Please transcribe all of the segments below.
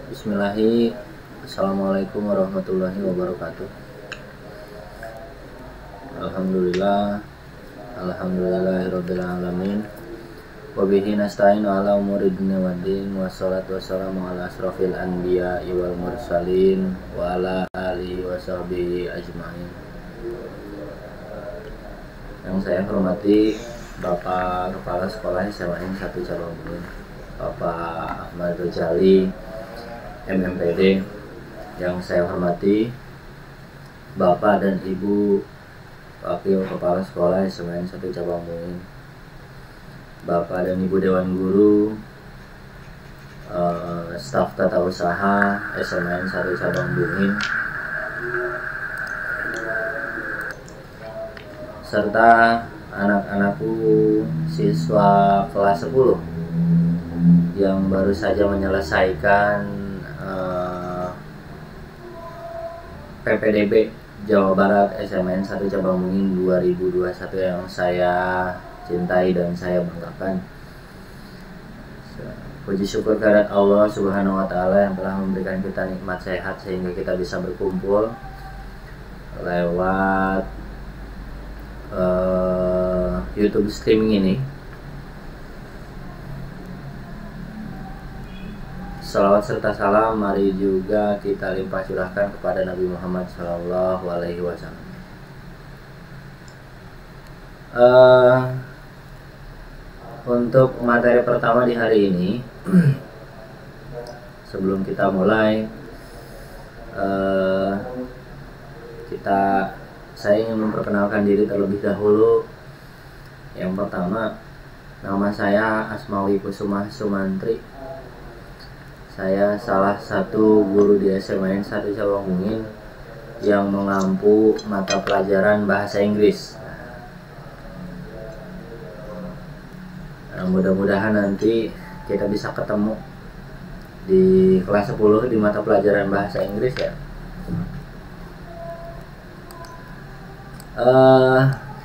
Bismillahirrahmanirrahim. Assalamualaikum warahmatullahi wabarakatuh. Alhamdulillah, alhamdulillahirabbil alamin. Wabihi nasta'inu ala umuri dunya waddin. Wassalatu wassalamu ala asrofil anbiya'i wal mursalin wa ala alihi wa sahbihi ajma'in. Yang saya hormati Bapak Kepala Sekolah SMA 1 Cabang Buin, Bapak Ahmad Rojali, MMPD. Yang saya hormati Bapak dan Ibu Wakil Kepala Sekolah SMA 1 Cabang Buin, Bapak dan Ibu Dewan Guru, staf tata usaha SMA 1 Cabang Buin, serta anak-anakku siswa kelas 10 yang baru saja menyelesaikan PPDB Jawa Barat SMN 1 Cabang Buin 2021 yang saya cintai dan saya banggakan. Puji syukur kehadirat Allah Subhanahu wa taala yang telah memberikan kita nikmat sehat sehingga kita bisa berkumpul lewat YouTube streaming ini. Salawat serta salam mari juga kita limpah curahkan kepada Nabi Muhammad Sallallahu Alaihi Wasallam. Untuk materi pertama di hari ini, sebelum kita mulai, saya ingin memperkenalkan diri terlebih dahulu. Yang pertama, nama saya Asmawi Kusuma Sumantri. Saya salah satu guru di SMA 1 Cabang Buin yang mengampu mata pelajaran bahasa Inggris. Mudah-mudahan nanti kita bisa ketemu di kelas 10 di mata pelajaran bahasa Inggris ya.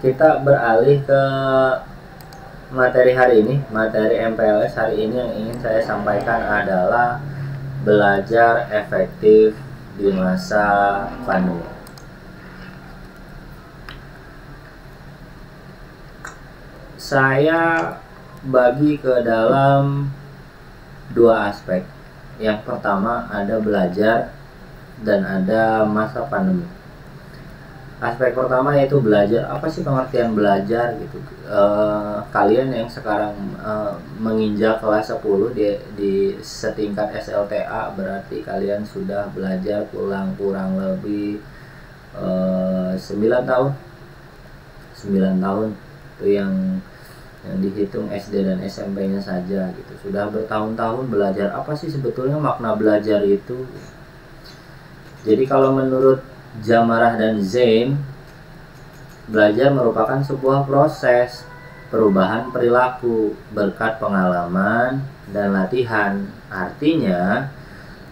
Kita beralih ke materi hari ini. Materi MPLS hari ini yang ingin saya sampaikan adalah belajar efektif di masa pandemi. Saya bagi ke dalam dua aspek. Yang pertama ada belajar dan ada masa pandemi. Aspek pertama yaitu belajar. Apa sih pengertian belajar gitu? Kalian yang sekarang menginjak kelas 10 di setingkat SLTA, berarti kalian sudah belajar kurang lebih 9 tahun. 9 tahun itu yang dihitung SD dan SMP-nya saja gitu. Sudah bertahun-tahun belajar. Apa sih sebetulnya makna belajar itu? Jadi kalau menurut Jamarah dan Zain, belajar merupakan sebuah proses perubahan perilaku berkat pengalaman dan latihan. Artinya,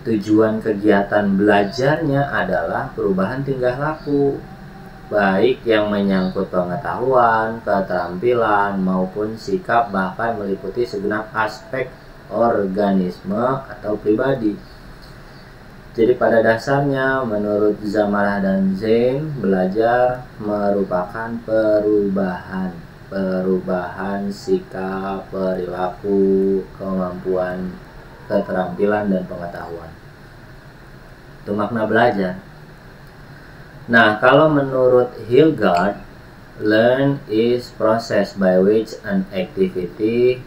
tujuan kegiatan belajarnya adalah perubahan tingkah laku, baik yang menyangkut pengetahuan, keterampilan, maupun sikap, bahkan meliputi segenap aspek organisme atau pribadi. Jadi pada dasarnya menurut Zamarah dan Zain, belajar merupakan perubahan sikap, perilaku, kemampuan, keterampilan, dan pengetahuan. Itu makna belajar. Nah, kalau menurut Hilgard, learn is process by which an activity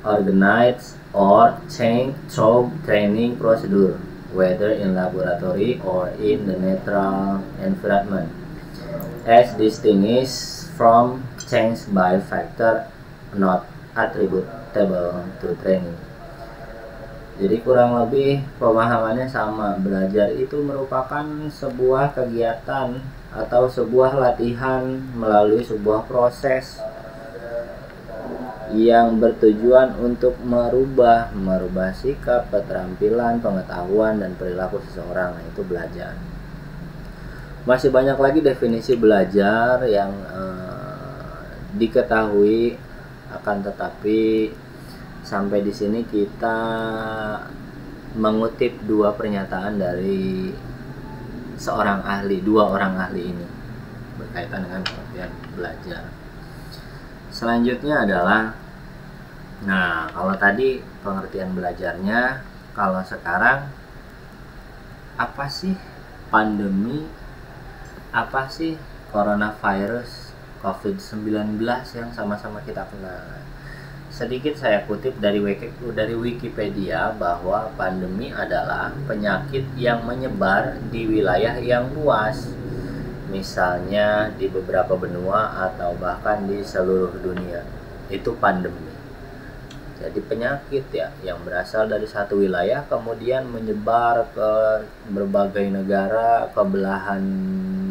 organized or changed through training procedure, whether in laboratory or in the natural environment, as distinguished from change by factor not attributable to training. Jadi kurang lebih pemahamannya sama. Belajar itu merupakan sebuah kegiatan atau sebuah latihan melalui sebuah proses yang bertujuan untuk merubah sikap, keterampilan, pengetahuan, dan perilaku seseorang. Nah, itu belajar. Masih banyak lagi definisi belajar yang diketahui, akan tetapi sampai di sini kita mengutip dua pernyataan dari dua orang ahli ini berkaitan dengan pengertian belajar. Selanjutnya adalah, nah kalau tadi pengertian belajarnya, kalau sekarang apa sih pandemi, apa sih coronavirus COVID-19 yang sama-sama kita kenal. Sedikit saya kutip dari Wikipedia bahwa pandemi adalah penyakit yang menyebar di wilayah yang luas, misalnya di beberapa benua atau bahkan di seluruh dunia. Itu pandemi. Jadi penyakit ya yang berasal dari satu wilayah kemudian menyebar ke berbagai negara, ke belahan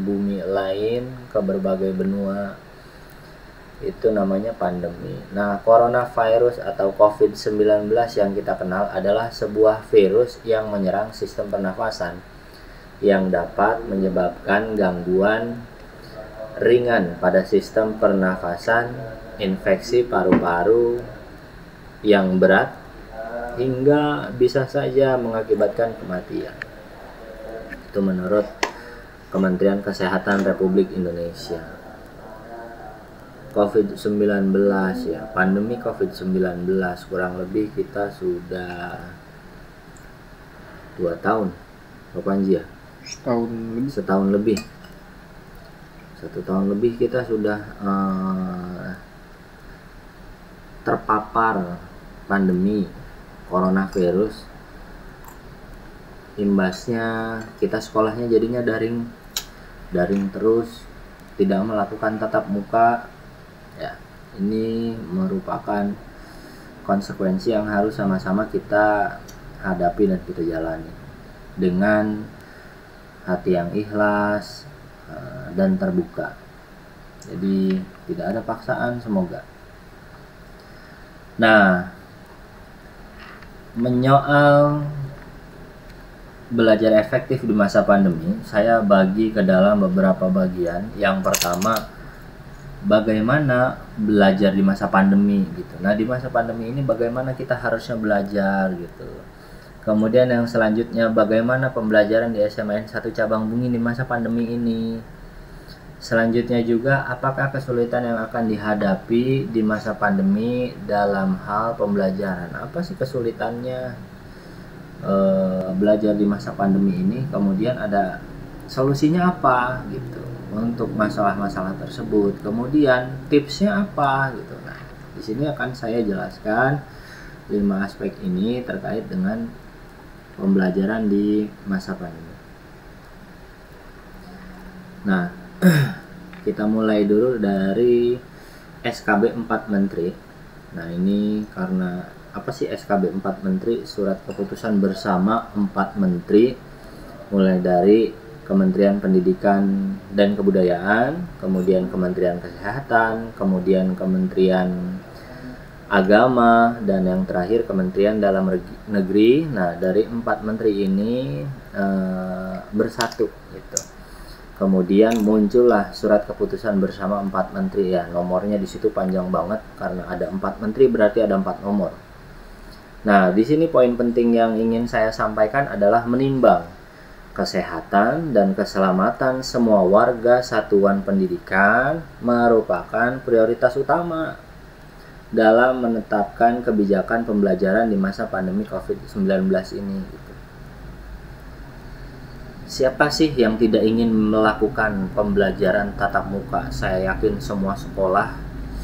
bumi lain, ke berbagai benua. Itu namanya pandemi. Nah, coronavirus atau COVID-19 yang kita kenal adalah sebuah virus yang menyerang sistem pernafasan yang dapat menyebabkan gangguan ringan pada sistem pernafasan, infeksi paru-paru yang berat, hingga bisa saja mengakibatkan kematian. Itu menurut Kementerian Kesehatan Republik Indonesia. COVID-19 ya, pandemi COVID-19 kurang lebih kita sudah 2 tahun, Panji ya? Setahun lebih. 1 tahun lebih kita sudah terpapar pandemi coronavirus. Imbasnya kita sekolahnya jadinya daring terus, tidak melakukan tatap muka. Ya, ini merupakan konsekuensi yang harus sama-sama kita hadapi dan kita jalani dengan hati yang ikhlas dan terbuka. Jadi tidak ada paksaan, semoga. Nah, menyoal belajar efektif di masa pandemi, saya bagi ke dalam beberapa bagian. Yang pertama, bagaimana belajar di masa pandemi gitu. Nah, di masa pandemi ini bagaimana kita harusnya belajar gitu. Kemudian yang selanjutnya, bagaimana pembelajaran di SMAN 1 Cabang Bumi di masa pandemi ini. Selanjutnya juga, apakah kesulitan yang akan dihadapi di masa pandemi dalam hal pembelajaran. Apa sih kesulitannya belajar di masa pandemi ini, kemudian ada solusinya apa gitu untuk masalah-masalah tersebut, kemudian tipsnya apa gitu. Nah, di sini akan saya jelaskan 5 aspek ini terkait dengan pembelajaran di masa pandemi. Nah, kita mulai dulu dari SKB 4 Menteri. Nah, ini karena apa sih SKB 4 Menteri? Surat keputusan bersama 4 Menteri, mulai dari Kementerian Pendidikan dan Kebudayaan, kemudian Kementerian Kesehatan, kemudian Kementerian Agama, dan yang terakhir Kementerian Dalam Negeri. Nah, dari 4 menteri ini bersatu gitu. Kemudian muncullah surat keputusan bersama 4 menteri ya. Nomornya di situ panjang banget karena ada 4 menteri berarti ada 4 nomor. Nah, di sini poin penting yang ingin saya sampaikan adalah menimbang kesehatan dan keselamatan semua warga satuan pendidikan merupakan prioritas utama dalam menetapkan kebijakan pembelajaran di masa pandemi COVID-19 ini. Siapa sih yang tidak ingin melakukan pembelajaran tatap muka? Saya yakin semua sekolah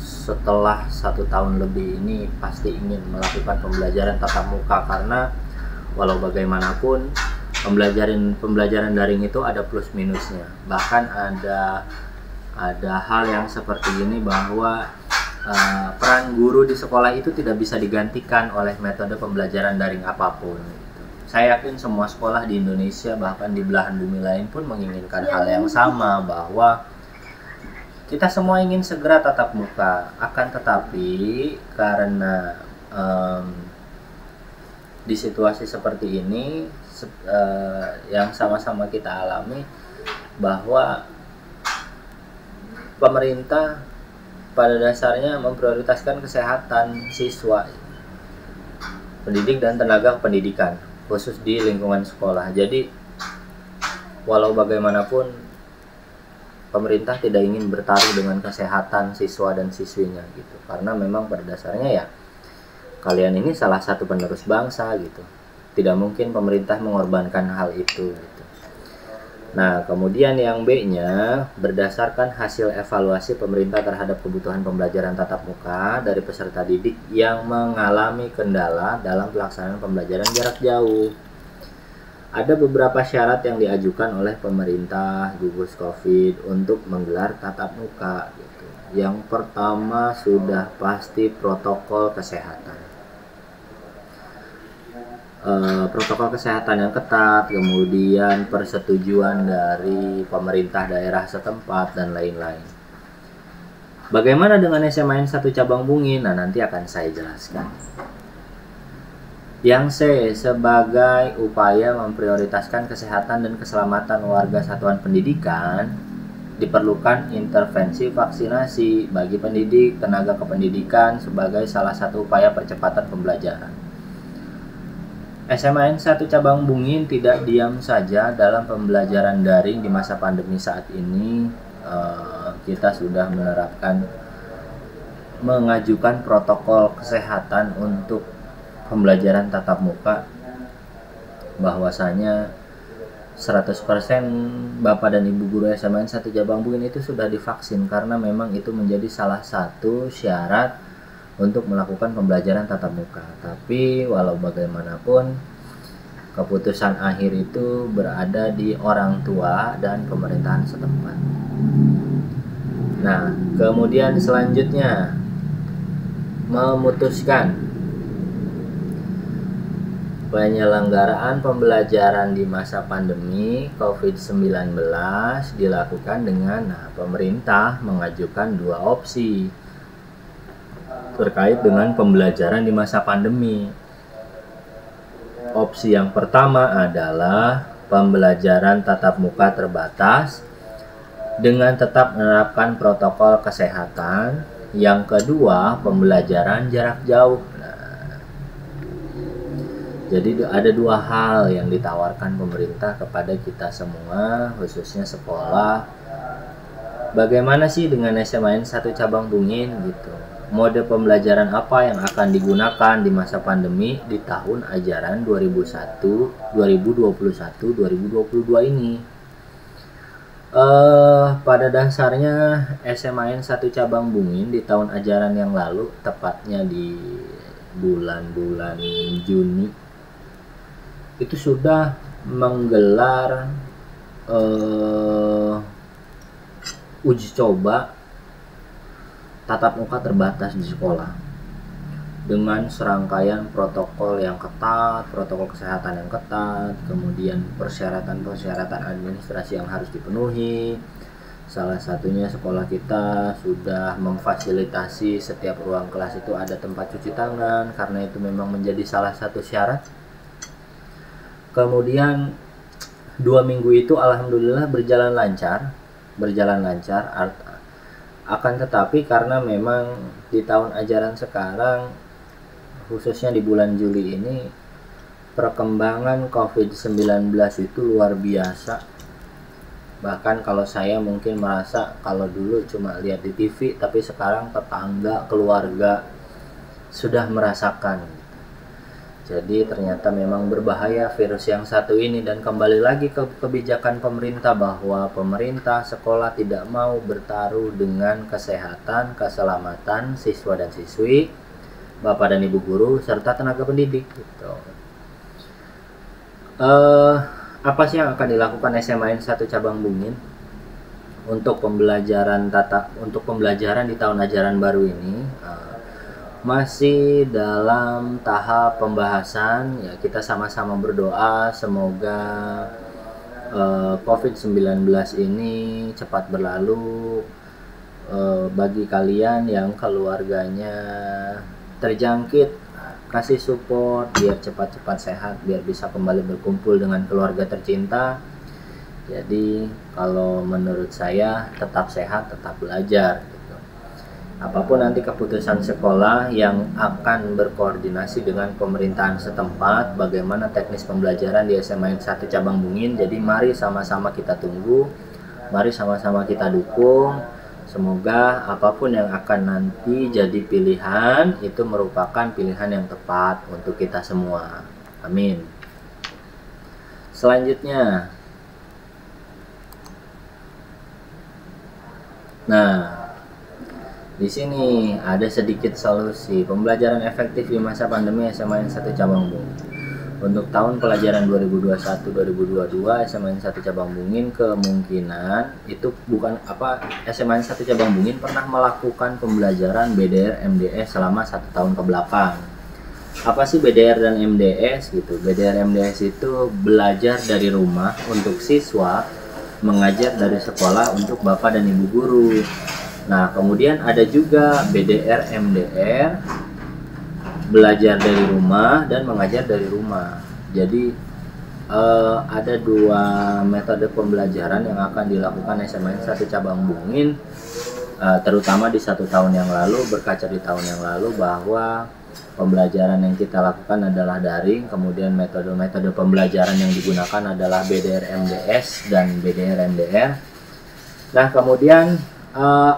setelah 1 tahun lebih ini pasti ingin melakukan pembelajaran tatap muka, karena walau bagaimanapun pembelajaran daring itu ada plus minusnya. Bahkan ada hal yang seperti ini bahwa peran guru di sekolah itu tidak bisa digantikan oleh metode pembelajaran daring apapun. Saya yakin semua sekolah di Indonesia bahkan di belahan bumi lain pun menginginkan hal yang sama, bahwa kita semua ingin segera tatap muka. Akan tetapi karena di situasi seperti ini yang sama-sama kita alami, bahwa pemerintah pada dasarnya memprioritaskan kesehatan siswa, pendidik dan tenaga pendidikan. khusus di lingkungan sekolah. Jadi walau bagaimanapun pemerintah tidak ingin bertaruh dengan kesehatan siswa dan siswinya gitu, karena memang pada dasarnya ya kalian ini salah satu penerus bangsa gitu, tidak mungkin pemerintah mengorbankan hal itu gitu. Nah, kemudian yang B-nya, berdasarkan hasil evaluasi pemerintah terhadap kebutuhan pembelajaran tatap muka dari peserta didik yang mengalami kendala dalam pelaksanaan pembelajaran jarak jauh. Ada beberapa syarat yang diajukan oleh pemerintah gugus COVID untuk menggelar tatap muka gitu. Yang pertama sudah pasti protokol kesehatan. Protokol kesehatan yang ketat, kemudian persetujuan dari pemerintah daerah setempat, dan lain-lain. Bagaimana dengan SMAN 1 Cabang Bungin? Nah, nanti akan saya jelaskan. Yang C, sebagai upaya memprioritaskan kesehatan dan keselamatan warga satuan pendidikan, diperlukan intervensi vaksinasi bagi pendidik, tenaga kependidikan sebagai salah satu upaya percepatan pembelajaran. SMAN 1 Cabang Bungin tidak diam saja dalam pembelajaran daring di masa pandemi saat ini. Kita sudah menerapkan mengajukan protokol kesehatan untuk pembelajaran tatap muka, bahwasanya 100% Bapak dan Ibu guru SMAN 1 Cabang Bungin itu sudah divaksin, karena memang itu menjadi salah satu syarat untuk melakukan pembelajaran tatap muka. Tapi walau bagaimanapun keputusan akhir itu berada di orang tua dan pemerintahan setempat. Nah, kemudian selanjutnya memutuskan penyelenggaraan pembelajaran di masa pandemi COVID-19 dilakukan dengan pemerintah mengajukan dua opsi terkait dengan pembelajaran di masa pandemi. Opsi yang pertama adalah pembelajaran tatap muka terbatas dengan tetap menerapkan protokol kesehatan. Yang kedua, pembelajaran jarak jauh. Jadi ada dua hal yang ditawarkan pemerintah kepada kita semua, khususnya sekolah. Bagaimana sih dengan SMAN 1 Cabang Bungin gitu? Mode pembelajaran apa yang akan digunakan di masa pandemi di tahun ajaran 2021-2022 ini? Pada dasarnya SMAN 1 Cabang Bungin di tahun ajaran yang lalu, tepatnya di bulan-bulan Juni, itu sudah menggelar uji coba tatap muka terbatas di sekolah dengan serangkaian protokol yang ketat, protokol kesehatan yang ketat, kemudian persyaratan-persyaratan administrasi yang harus dipenuhi. Salah satunya sekolah kita sudah memfasilitasi setiap ruang kelas itu ada tempat cuci tangan, karena itu memang menjadi salah satu syarat. Kemudian 2 minggu itu alhamdulillah berjalan lancar. Akan tetapi karena memang di tahun ajaran sekarang, khususnya di bulan Juli ini, perkembangan COVID-19 itu luar biasa. Bahkan kalau saya mungkin merasa kalau dulu cuma lihat di TV, tapi sekarang tetangga, keluarga sudah merasakan. Jadi ternyata memang berbahaya virus yang satu ini, dan kembali lagi ke kebijakan pemerintah bahwa pemerintah sekolah tidak mau bertaruh dengan kesehatan, keselamatan siswa dan siswi, Bapak dan Ibu guru, serta tenaga pendidik gitu. Apa sih yang akan dilakukan SMAN 1 Cabang Bungin untuk pembelajaran di tahun ajaran baru ini? Masih dalam tahap pembahasan ya, kita sama-sama berdoa semoga COVID-19 ini cepat berlalu. Bagi kalian yang keluarganya terjangkit, kasih support biar cepat-cepat sehat, biar bisa kembali berkumpul dengan keluarga tercinta. Jadi kalau menurut saya tetap sehat, tetap belajar gitu. Apapun nanti keputusan sekolah yang akan berkoordinasi dengan pemerintahan setempat bagaimana teknis pembelajaran di SMA 1 Cabang Bungin. Jadi mari sama-sama kita tunggu, mari sama-sama kita dukung. Semoga apapun yang akan nanti jadi pilihan itu merupakan pilihan yang tepat untuk kita semua. Amin. Selanjutnya, nah, di sini ada sedikit solusi pembelajaran efektif di masa pandemi SMA 1 Cabang Bungin. Untuk tahun pelajaran 2021-2022 SMA 1 Cabang Bungin kemungkinan itu bukan SMA 1 Cabang Bungin pernah melakukan pembelajaran BDR MDS selama 1 tahun ke belakang. Apa sih BDR dan MDS gitu? BDR MDS itu belajar dari rumah untuk siswa, mengajar dari sekolah untuk bapak dan ibu guru. Nah, kemudian ada juga BDR MDR, belajar dari rumah dan mengajar dari rumah. Jadi ada dua metode pembelajaran yang akan dilakukan SMA 1 Cabang Bungin, terutama di 1 tahun yang lalu, berkaca di tahun yang lalu bahwa pembelajaran yang kita lakukan adalah daring. Kemudian metode-metode pembelajaran yang digunakan adalah BDR MDS dan BDR MDR. Nah, kemudian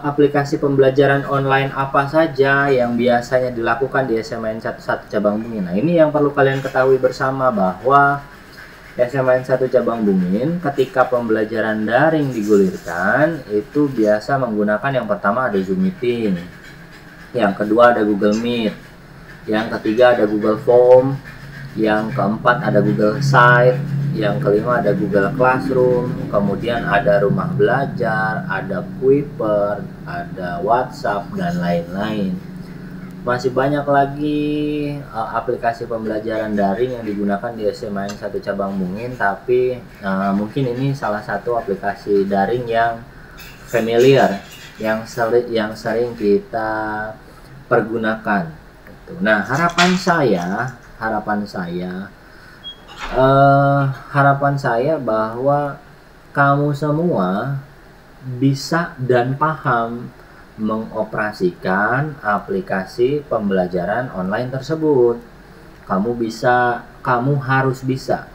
aplikasi pembelajaran online apa saja yang biasanya dilakukan di SMA 1 Cabang Bungin. Nah, ini yang perlu kalian ketahui bersama bahwa SMA 1 Cabang Bungin ketika pembelajaran daring digulirkan itu biasa menggunakan yang pertama ada Zoom Meeting, yang kedua ada Google Meet, yang ketiga ada Google Form, yang keempat ada Google Site, yang kelima ada Google Classroom, kemudian ada Rumah Belajar, ada Kuiper, ada WhatsApp, dan lain-lain. Masih banyak lagi aplikasi pembelajaran daring yang digunakan di SMA 1 Cabang Bungin, tapi mungkin ini salah satu aplikasi daring yang familiar, yang sering kita pergunakan. Nah, harapan saya bahwa kamu semua bisa dan paham mengoperasikan aplikasi pembelajaran online tersebut. Kamu harus bisa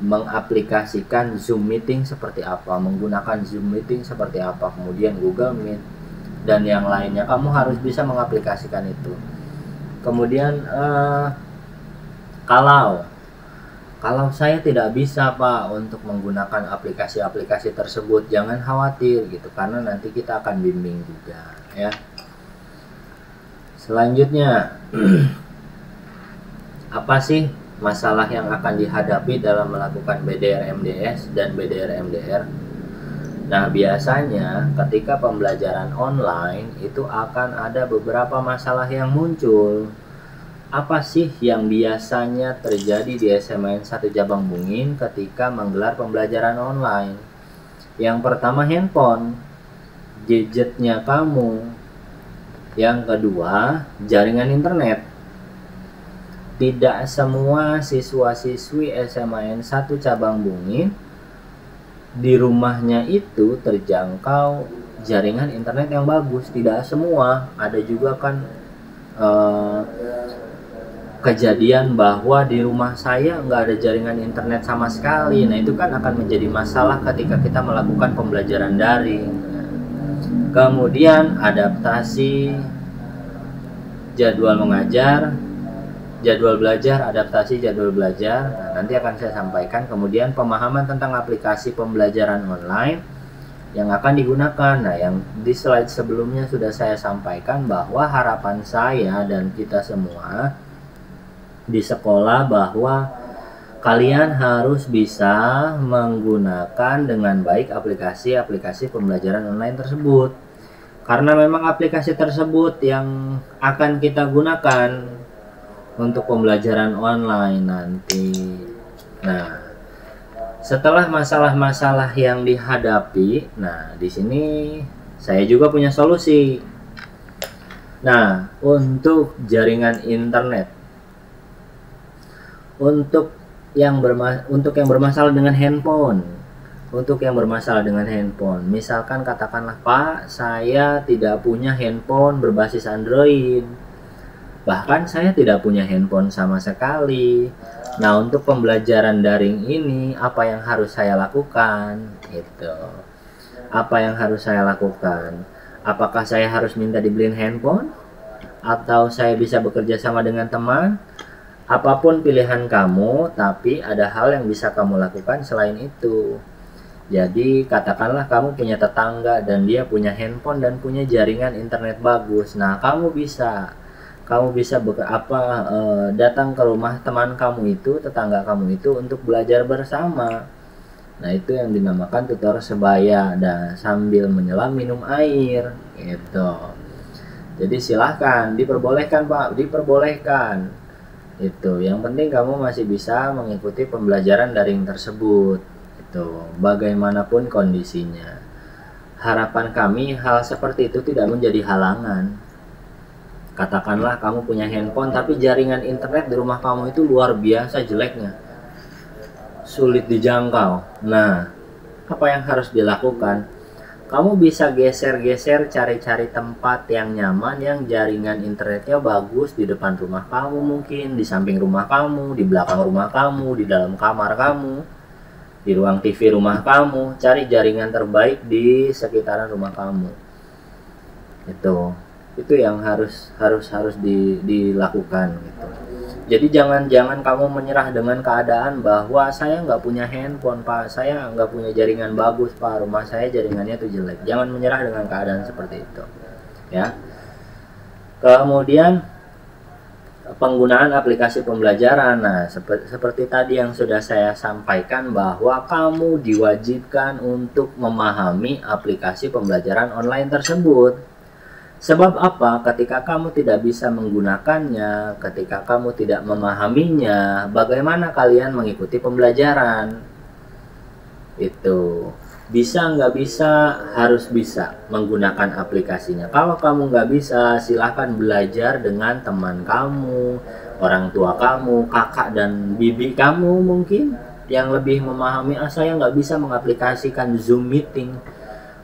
mengaplikasikan Zoom Meeting seperti apa, menggunakan Zoom Meeting seperti apa, kemudian Google Meet dan yang lainnya. Kamu harus bisa mengaplikasikan itu. Kemudian kalau saya tidak bisa Pak untuk menggunakan aplikasi-aplikasi tersebut, jangan khawatir gitu, karena nanti kita akan bimbing juga ya. Selanjutnya apa sih masalah yang akan dihadapi dalam melakukan BDR MDS dan BDR MDR? Nah, biasanya ketika pembelajaran online itu akan ada beberapa masalah yang muncul. Apa sih yang biasanya terjadi di SMA 1 Cabang Bungin ketika menggelar pembelajaran online? Yang pertama handphone, gadgetnya kamu. Yang kedua, jaringan internet. Tidak semua siswa-siswi SMA 1 Cabang Bungin di rumahnya itu terjangkau jaringan internet yang bagus. Tidak semua, ada juga kan kejadian bahwa di rumah saya nggak ada jaringan internet sama sekali. Nah, itu kan akan menjadi masalah ketika kita melakukan pembelajaran daring. Kemudian adaptasi jadwal mengajar, jadwal belajar, adaptasi jadwal belajar. Nah, nanti akan saya sampaikan. Kemudian pemahaman tentang aplikasi pembelajaran online yang akan digunakan. Nah, yang di slide sebelumnya sudah saya sampaikan bahwa harapan saya dan kita semua di sekolah bahwa kalian harus bisa menggunakan dengan baik aplikasi-aplikasi pembelajaran online tersebut. Karena memang aplikasi tersebut yang akan kita gunakan untuk pembelajaran online nanti. Nah, setelah masalah-masalah yang dihadapi, nah di sini saya juga punya solusi. Nah, untuk jaringan internet, untuk yang bermasalah dengan handphone, Untuk yang bermasalah dengan handphone, misalkan katakanlah, Pak, saya tidak punya handphone berbasis Android, bahkan saya tidak punya handphone sama sekali. Nah, untuk pembelajaran daring ini apa yang harus saya lakukan? Itu apa yang harus saya lakukan? Apakah saya harus minta dibeliin handphone, atau saya bisa bekerja sama dengan teman? Apapun pilihan kamu, tapi ada hal yang bisa kamu lakukan selain itu. Jadi katakanlah kamu punya tetangga dan dia punya handphone dan punya jaringan internet bagus. Nah, kamu bisa datang ke rumah teman kamu itu, tetangga kamu itu, untuk belajar bersama. Nah, itu yang dinamakan tutor sebaya, dan sambil menyelam minum air gitu. Jadi silahkan, diperbolehkan Pak, diperbolehkan. Itu yang penting kamu masih bisa mengikuti pembelajaran daring tersebut. Itu bagaimanapun kondisinya. Harapan kami hal seperti itu tidak menjadi halangan. Katakanlah kamu punya handphone tapi jaringan internet di rumah kamu itu luar biasa jeleknya, sulit dijangkau. Nah, apa yang harus dilakukan? Kamu bisa geser-geser, cari-cari tempat yang nyaman, yang jaringan internetnya bagus, di depan rumah kamu mungkin, di samping rumah kamu, di belakang rumah kamu, di dalam kamar kamu, di ruang TV rumah kamu. Cari jaringan terbaik di sekitaran rumah kamu. Itu yang harus dilakukan gitu. Jadi jangan kamu menyerah dengan keadaan bahwa saya nggak punya handphone Pak, saya nggak punya jaringan bagus Pak, rumah saya jaringannya tuh jelek. Jangan menyerah dengan keadaan seperti itu, ya. Kemudian penggunaan aplikasi pembelajaran. Nah, seperti tadi yang sudah saya sampaikan, bahwa kamu diwajibkan untuk memahami aplikasi pembelajaran online tersebut. Sebab apa? Ketika kamu tidak bisa menggunakannya, ketika kamu tidak memahaminya, bagaimana kalian mengikuti pembelajaran? Itu bisa nggak bisa, harus bisa menggunakan aplikasinya. Kalau kamu nggak bisa, silahkan belajar dengan teman kamu, orang tua kamu, kakak dan bibi kamu mungkin yang lebih memahami. Saya nggak bisa mengaplikasikan Zoom meeting,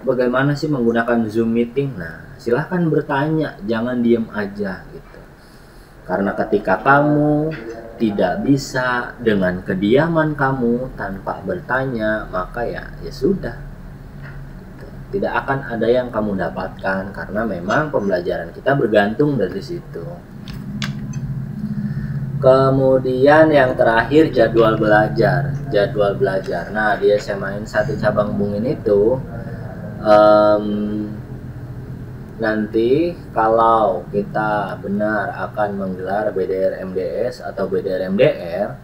bagaimana sih menggunakan Zoom meeting? Nah, silahkan bertanya, jangan diem aja gitu. Karena ketika kamu tidak bisa dengan kediaman kamu tanpa bertanya, maka ya sudah, tidak akan ada yang kamu dapatkan, karena memang pembelajaran kita bergantung dari situ. Kemudian yang terakhir, jadwal belajar. Nah, di SMA 1 Cabang Bungin itu nanti kalau kita benar akan menggelar BDR MDS atau BDR MDR,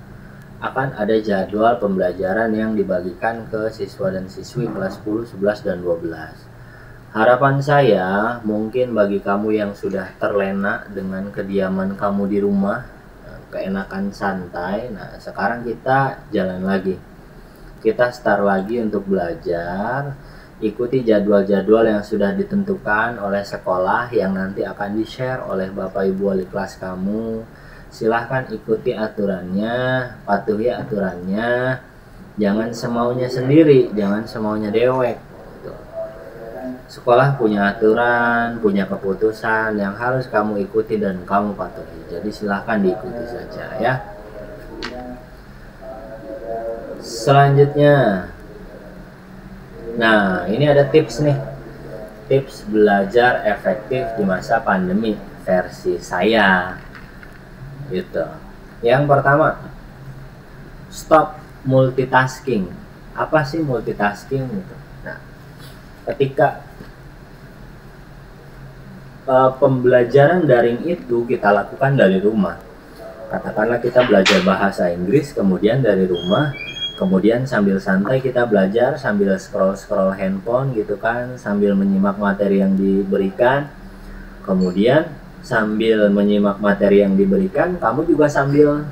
akan ada jadwal pembelajaran yang dibagikan ke siswa dan siswi kelas 10, 11, dan 12. Harapan saya, mungkin bagi kamu yang sudah terlena dengan kediaman kamu di rumah, keenakan santai, nah sekarang kita jalan lagi, kita start lagi untuk belajar. Ikuti jadwal-jadwal yang sudah ditentukan oleh sekolah yang nanti akan di-share oleh Bapak Ibu wali kelas kamu. Silahkan ikuti aturannya, patuhi aturannya, jangan semaunya sendiri, jangan semaunya dewek. Sekolah punya aturan, punya keputusan yang harus kamu ikuti dan kamu patuhi. Jadi silahkan diikuti saja ya. Selanjutnya, nah ini ada tips nih, tips belajar efektif di masa pandemi versi saya gitu. Yang pertama, stop multitasking. Apa sih multitasking gitu? Nah, ketika pembelajaran daring itu kita lakukan dari rumah, katakanlah kita belajar bahasa Inggris, kemudian dari rumah, kemudian sambil santai kita belajar, sambil scroll handphone gitu kan, sambil menyimak materi yang diberikan. Kemudian sambil menyimak materi yang diberikan, kamu juga sambil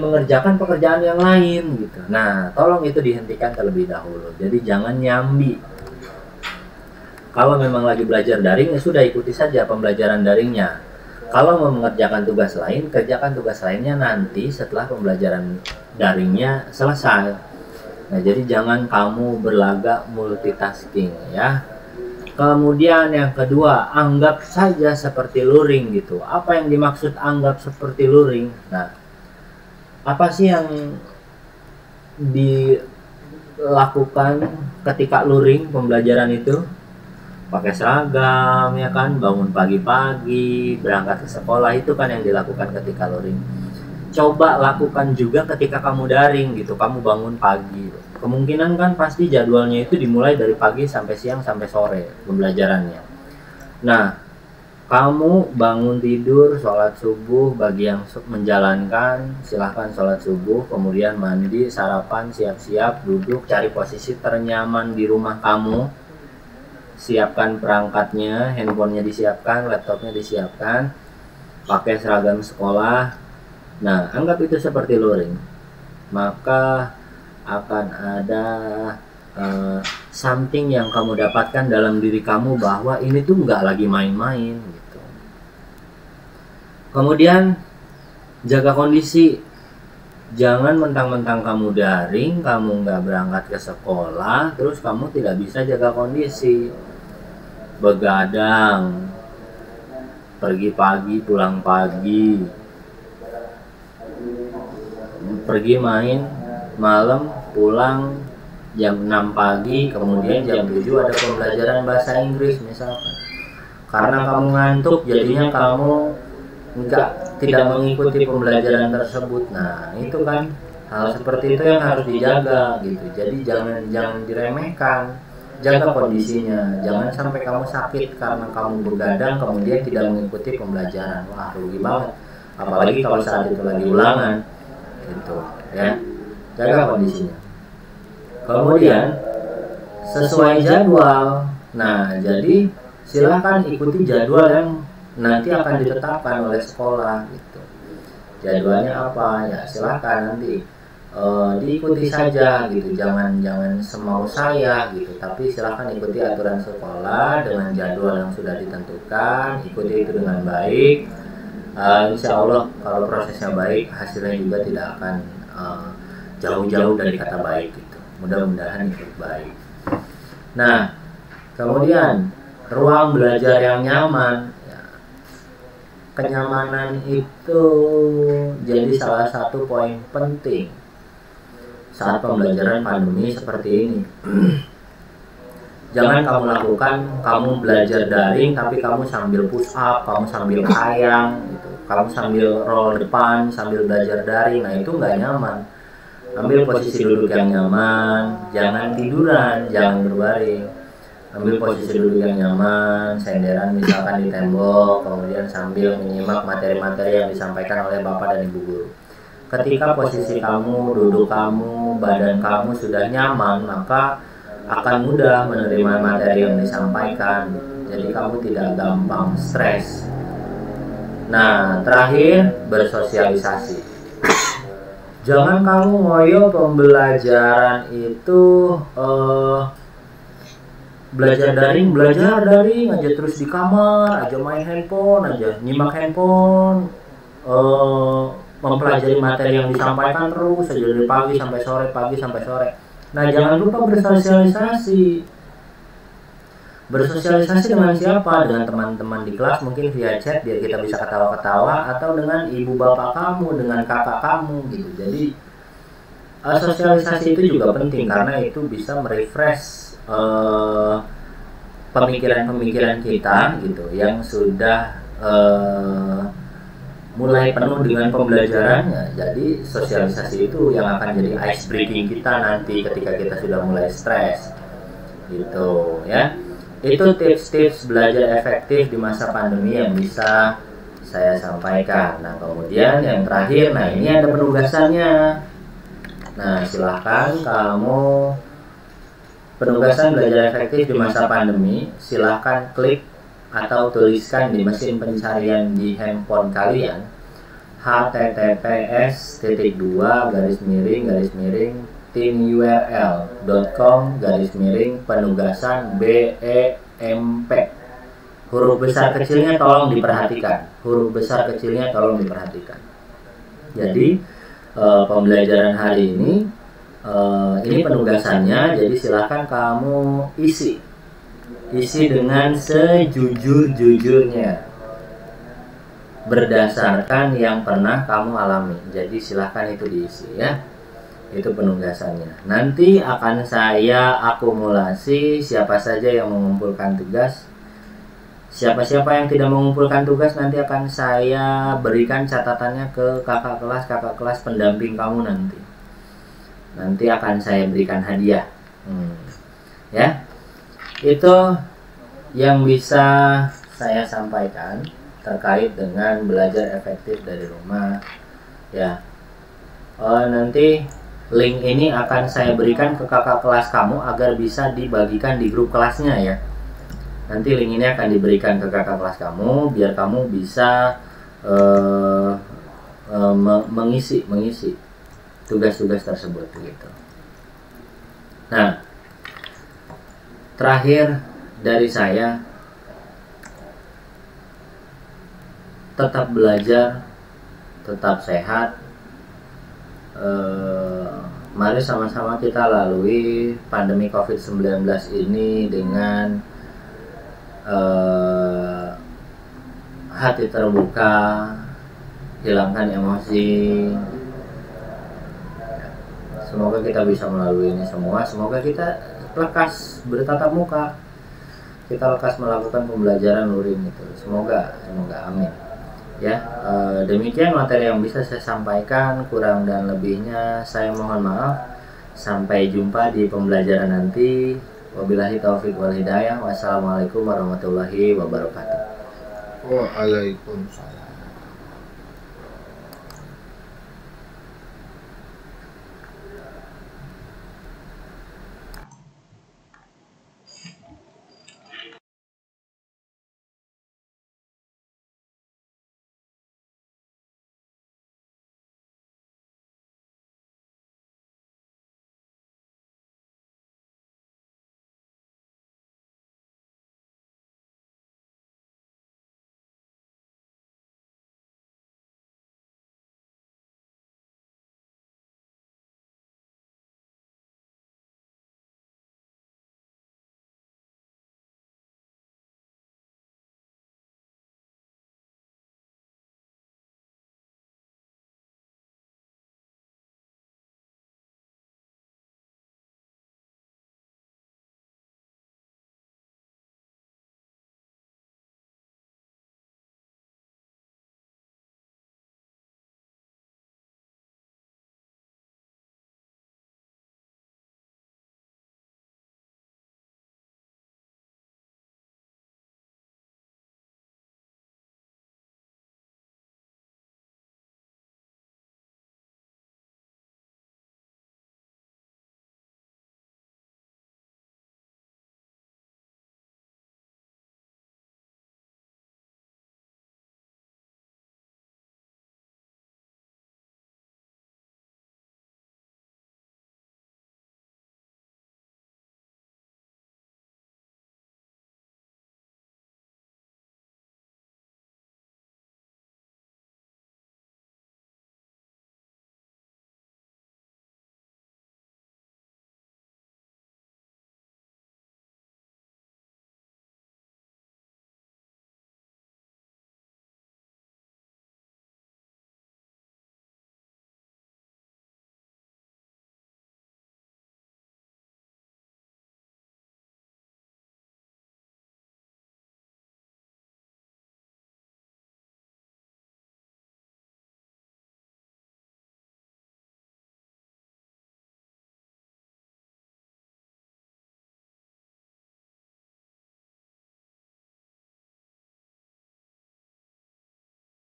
mengerjakan pekerjaan yang lain gitu. Nah, tolong itu dihentikan terlebih dahulu. Jadi jangan nyambi. Kalau memang lagi belajar daring, ya sudah ikuti saja pembelajaran daringnya. Kalau mau mengerjakan tugas lain, kerjakan tugas lainnya nanti setelah pembelajaran daringnya selesai. Nah, jadi jangan kamu berlagak multitasking ya. Kemudian yang kedua, anggap saja seperti luring gitu. Apa yang dimaksud anggap seperti luring? Nah, apa sih yang dilakukan ketika luring pembelajaran itu? Pakai seragam ya kan, bangun pagi-pagi, berangkat ke sekolah, itu kan yang dilakukan ketika luring. Coba lakukan juga ketika kamu daring gitu, kamu bangun pagi. Kemungkinan kan pasti jadwalnya itu dimulai dari pagi sampai siang sampai sore pembelajarannya. Nah, kamu bangun tidur, sholat subuh, bagi yang menjalankan silahkan sholat subuh, kemudian mandi, sarapan, siap-siap, duduk, cari posisi ternyaman di rumah kamu. Siapkan perangkatnya, handphonenya disiapkan, laptopnya disiapkan, pakai seragam sekolah. Nah, anggap itu seperti luring. Maka akan ada something yang kamu dapatkan dalam diri kamu bahwa ini tuh nggak lagi main-main gitu. Kemudian jaga kondisi. Jangan mentang-mentang kamu daring, kamu nggak berangkat ke sekolah, terus kamu tidak bisa jaga kondisi. Begadang, pergi pagi, pulang pagi, pergi main malam, pulang jam 6 pagi, kemudian jam 7 ada pembelajaran bahasa Inggris misalkan. Karena kamu ngantuk, jadinya kamu tidak mengikuti pembelajaran tersebut. Nah, itu kan hal seperti itu yang harus dijaga gitu. Jadi jangan diremehkan. Jaga kondisinya. Jangan sampai kamu sakit karena kamu begadang kemudian tidak mengikuti pembelajaran. Wah, rugi banget. Apalagi kalau saat itu lagi ulangan. Gitu, ya. Jaga kondisinya. Kemudian sesuai jadwal. Nah, jadi silakan ikuti jadwal yang nanti akan ditetapkan oleh sekolah gitu. Jadwalnya apa ya, silakan nanti diikuti saja gitu. Jangan semau saya gitu, tapi silakan ikuti aturan sekolah dengan jadwal yang sudah ditentukan. Ikuti itu dengan baik. Insya Allah kalau prosesnya baik, hasilnya juga tidak akan jauh-jauh dari kata baik gitu. Mudah-mudahan ikut baik. Nah, kemudian ruang belajar yang nyaman. Kenyamanan itu jadi salah satu poin penting saat pembelajaran pandemi seperti ini. Jangan kamu lakukan, kamu belajar daring tapi kamu sambil push up, kamu sambil kayang gitu. Kamu sambil roll depan, sambil belajar daring. Nah, itu nggak nyaman. Ambil posisi duduk yang nyaman, jangan tiduran, jangan berbaring. Ambil posisi duduk yang nyaman, senderan misalkan di tembok, kemudian sambil menyimak materi-materi yang disampaikan oleh Bapak dan Ibu guru. Ketika posisi kamu, duduk kamu, badan kamu sudah nyaman, maka akan mudah menerima materi yang disampaikan. Jadi kamu tidak gampang stres. Nah, terakhir, bersosialisasi. Jangan kamu ngoyo pembelajaran itu belajar daring aja terus di kamar aja, main handphone aja, nyimak handphone, mempelajari materi yang disampaikan terus aja dari pagi sampai sore. Nah, jangan lupa bersosialisasi dengan siapa? Dengan teman-teman di kelas, mungkin via chat biar kita bisa ketawa-ketawa, atau dengan ibu bapak kamu, dengan kakak kamu gitu. Jadi sosialisasi itu juga penting karena itu bisa merefresh pemikiran-pemikiran kita gitu yang sudah mulai penuh dengan pembelajarannya. Jadi sosialisasi itu yang akan jadi ice breaking kita nanti ketika kita sudah mulai stres gitu ya. Itu tips-tips belajar efektif di masa pandemi yang bisa saya sampaikan. Nah, kemudian yang terakhir, nah ini ada penugasannya. Nah, silahkan kamu penugasan belajar efektif di masa pandemi, silahkan klik atau tuliskan di mesin pencarian di handphone kalian https://tinurl.com/penugasan BEMP. Huruf besar kecilnya tolong diperhatikan. Jadi pembelajaran hari ini Ini penugasannya, jadi silahkan kamu isi dengan sejujur-jujurnya berdasarkan yang pernah kamu alami. Jadi silahkan itu diisi ya. Itu penugasannya. Nanti akan saya akumulasi siapa saja yang mengumpulkan tugas. Siapa-siapa yang tidak mengumpulkan tugas nanti akan saya berikan catatannya ke kakak kelas pendamping kamu nanti. Nanti akan saya berikan hadiah. Ya. Itu yang bisa saya sampaikan terkait dengan belajar efektif dari rumah ya. Nanti link ini akan saya berikan ke kakak kelas kamu agar bisa dibagikan di grup kelasnya ya. Nanti link ini akan diberikan ke kakak kelas kamu biar kamu bisa mengisi tugas-tugas tersebut begitu. Nah, terakhir dari saya, tetap belajar, tetap sehat. Mari sama-sama kita lalui pandemi COVID-19 ini dengan hati terbuka, hilangkan emosi. Semoga kita bisa melalui ini semua. Semoga kita lekas bertatap muka, kita lekas melakukan pembelajaran luring itu. Semoga amin. Ya, demikian materi yang bisa saya sampaikan, kurang dan lebihnya saya mohon maaf. Sampai jumpa di pembelajaran nanti. Wabillahi taufiq wal hidayah. Wassalamualaikum warahmatullahi wabarakatuh. Waalaikumsalam.